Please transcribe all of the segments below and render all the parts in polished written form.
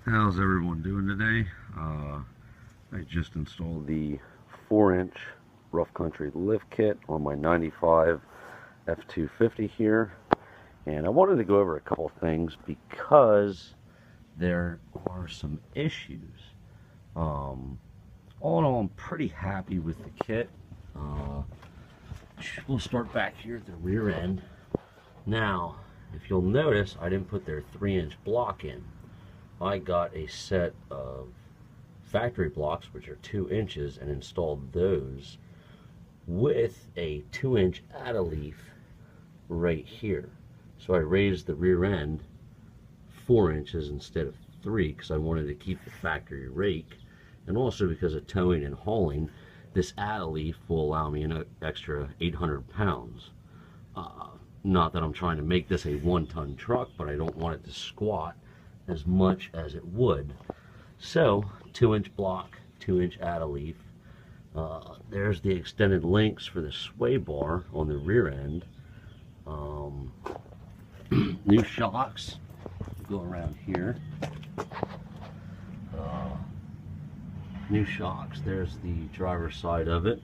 How's everyone doing today? I just installed the 4-inch rough country lift kit on my 95 F250 here, and I wanted to go over a couple things because there are some issues. All in all, I'm pretty happy with the kit. We'll start back here at the rear end. Now, if you'll notice, I didn't put their 3-inch block in. I got a set of factory blocks, which are 2 inches, and installed those with a 2-inch add-a-leaf right here. So I raised the rear end 4 inches instead of 3 because I wanted to keep the factory rake, and also because of towing and hauling, this add-a-leaf will allow me an extra 800 pounds. Not that I'm trying to make this a 1-ton truck, but I don't want it to squat as much as it would. So 2-inch block, 2-inch add-a-leaf. There's the extended links for the sway bar on the rear end. New shocks go around here. New shocks, there's the driver's side of it.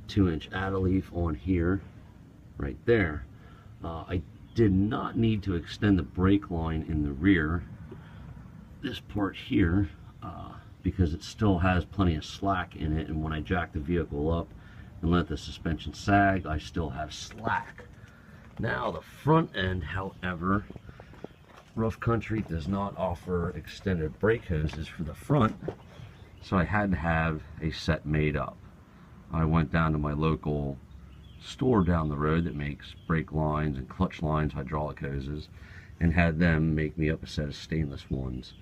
2-inch add-a-leaf on here, right there. I did not need to extend the brake line in the rear, this part here, because it still has plenty of slack in it, and when I jack the vehicle up and let the suspension sag, I still have slack. Now the front end, however, Rough Country does not offer extended brake hoses for the front, so I had to have a set made up. I went down to my local store down the road that makes brake lines and clutch lines, hydraulic hoses, and had them make me up a set of stainless ones.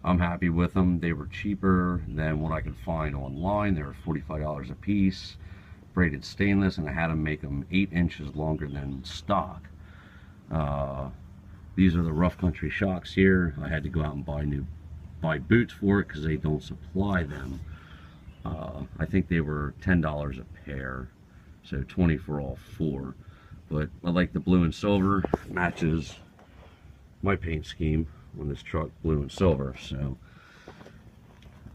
I'm happy with them. They were cheaper than what I could find online. They were $45 a piece, braided stainless, and I had them make them 8 inches longer than stock. These are the Rough Country shocks here. I had to go out and buy boots for it because they don't supply them. I think they were $10 a pair, so 20 for all 4. But I like the blue and silver, matches my paint scheme on this truck, blue and silver. So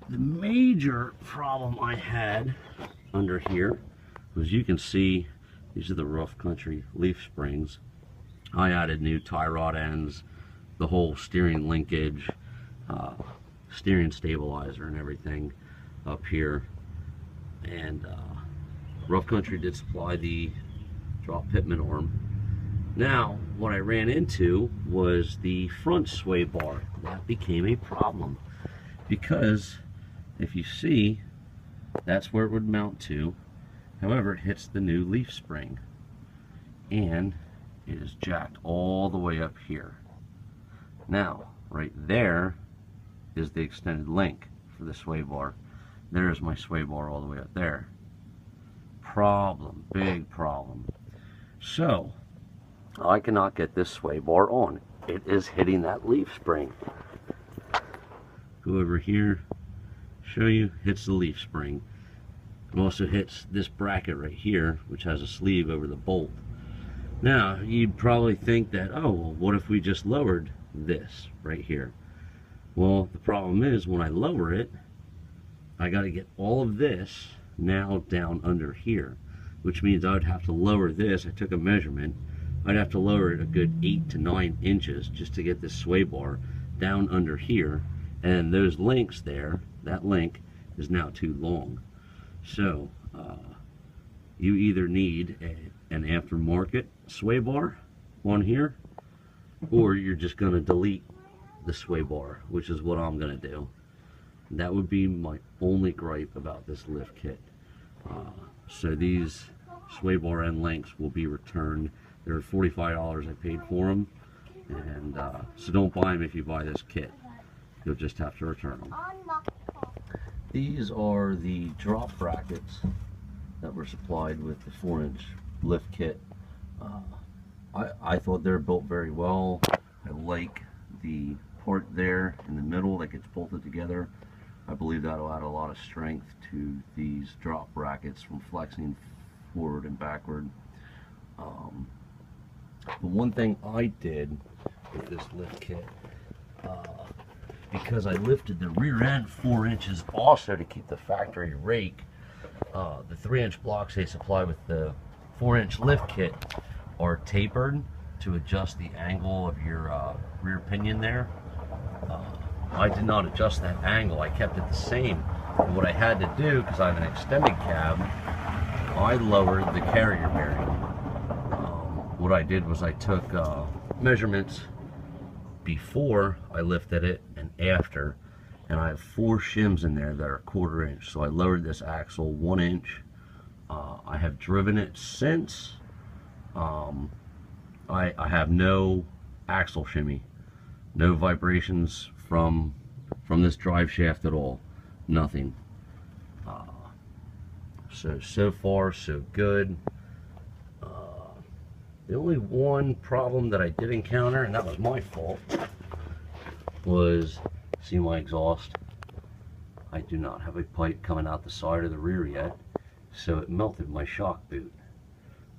the major problem I had under here was, you can see these are the Rough Country leaf springs. I added new tie rod ends, the whole steering linkage, steering stabilizer and everything up here, and Rough Country did supply the drop pitman arm. Now, what I ran into was the front sway bar. That became a problem because if you see, that's where it would mount to. However, it hits the new leaf spring and it is jacked all the way up here. Now, right there is the extended link for the sway bar. There's my sway bar all the way up there. Problem, big problem. So I cannot get this sway bar on. It is hitting that leaf spring. Go over here, show you, hits the leaf spring. It also hits this bracket right here, which has a sleeve over the bolt. Now, you'd probably think that, oh, well, what if we just lowered this right here? Well, the problem is, when I lower it, I got to get all of this now down under here, which means I would have to lower this. I took a measurement. I'd have to lower it a good 8 to 9 inches just to get this sway bar down under here, and those links there, that link is now too long. So you either need an aftermarket sway bar on here, or you're just going to delete the sway bar, which is what I'm going to do. That would be my only gripe about this lift kit. So these sway bar end links will be returned. They're $45 I paid for them, and so don't buy them if you buy this kit. You'll just have to return them. These are the drop brackets that were supplied with the 4-inch lift kit. I thought they're built very well. I like the part there in the middle that gets bolted together. I believe that'll add a lot of strength to these drop brackets from flexing forward and backward. The one thing I did with this lift kit. Because I lifted the rear end 4 inches also to keep the factory rake. The 3-inch blocks they supply with the 4-inch lift kit are tapered to adjust the angle of your rear pinion there. I did not adjust that angle, I kept it the same. And what I had to do, because I have an extended cab, I lowered the carrier bearing. What I did was I took measurements before I lifted it and after, and I have 4 shims in there that are 1/4 inch. So I lowered this axle 1 inch. I have driven it since. I have no axle shimmy, no vibrations from this drive shaft at all, nothing. So far so good. The only one problem that I did encounter, and that was my fault, was, see my exhaust? I do not have a pipe coming out the side of the rear yet, so it melted my shock boot.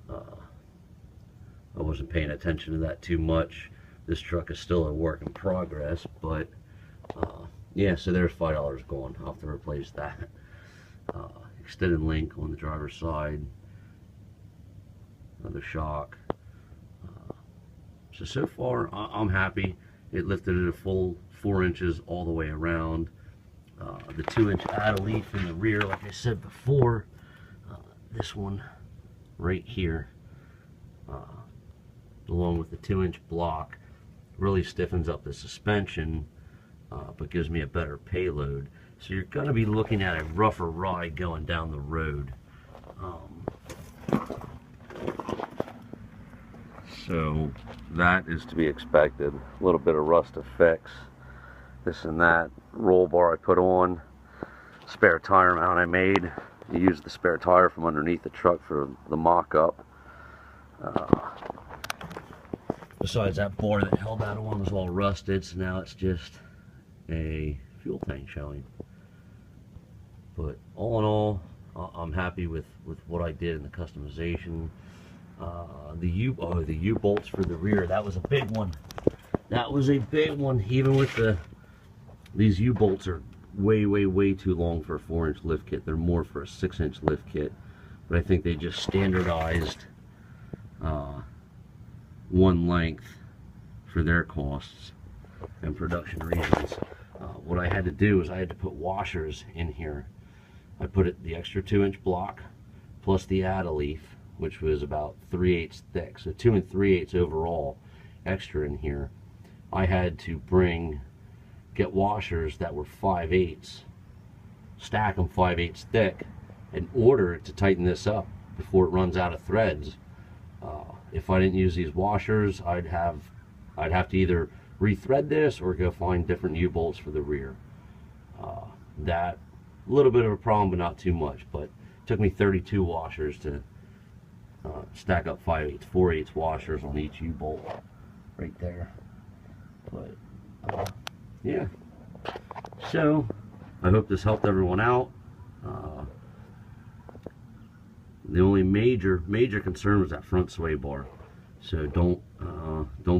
I wasn't paying attention to that too much. This truck is still a work in progress, but yeah, so there's $5 gone. I'll have to replace that. Extended link on the driver's side, another shock. So far I'm happy. It lifted it a full 4 inches all the way around. The 2-inch add leaf in the rear, like I said before, this one right here, along with the 2-inch block, really stiffens up the suspension, but gives me a better payload. So you're going to be looking at a rougher ride going down the road. So that is to be expected. A little bit of rust to fix, this and that. Roll bar I put on, spare tire mount I made. You use the spare tire from underneath the truck for the mock-up. Besides, that bar that held that on was all rusted, so now it's just a fuel tank showing. But all in all, I'm happy with what I did in the customization. The U-bolts for the rear, that was a big one. That was a big one. Even with these U-bolts are way too long for a 4-inch lift kit. They're more for a 6-inch lift kit. But I think they just standardized one length for their costs and production reasons. What I had to do is I had to put washers in here. I put the extra 2-inch block plus the add leaf, which was about 3/8 thick, so 2 3/8 overall extra in here. I had to get washers that were 5/8, stack them 5/8 thick in order to tighten this up before it runs out of threads. If I didn't use these washers, I'd have to either rethread this or go find different U-bolts for the rear. That a little bit of a problem, but not too much. But it took me 32 washers to stack up 5/8, 4/8 washers on each U-bolt right there. But yeah, so I hope this helped everyone out. The only major concern was that front sway bar. So don't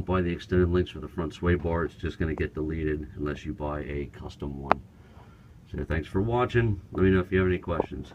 buy the extended links for the front sway bar. It's just going to get deleted unless you buy a custom one. So thanks for watching. Let me know if you have any questions.